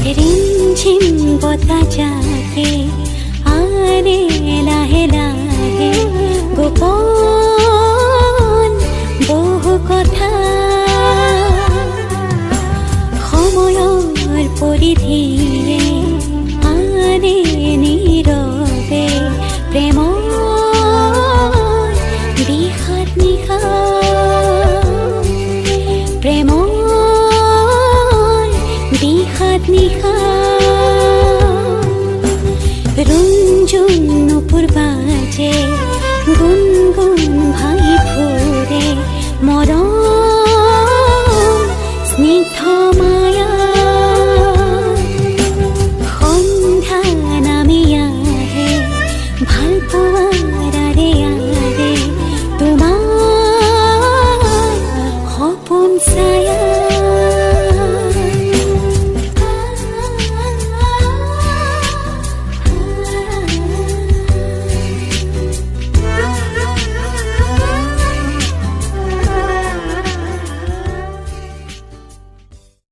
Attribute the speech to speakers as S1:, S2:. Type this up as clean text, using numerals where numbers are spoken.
S1: रिमझिम बता जाके आरे लाहे लाहे गोपन बहु कथा সময়ৰ পৰিধিয়ে আনে নীৰৱে প্ৰেমৰ বিষাদ নিশা প্ৰেমৰ বিষাদ নিশা रुंजुन नुपुर बाजे गुनगुन भाई फुरे मरम स्निग्ध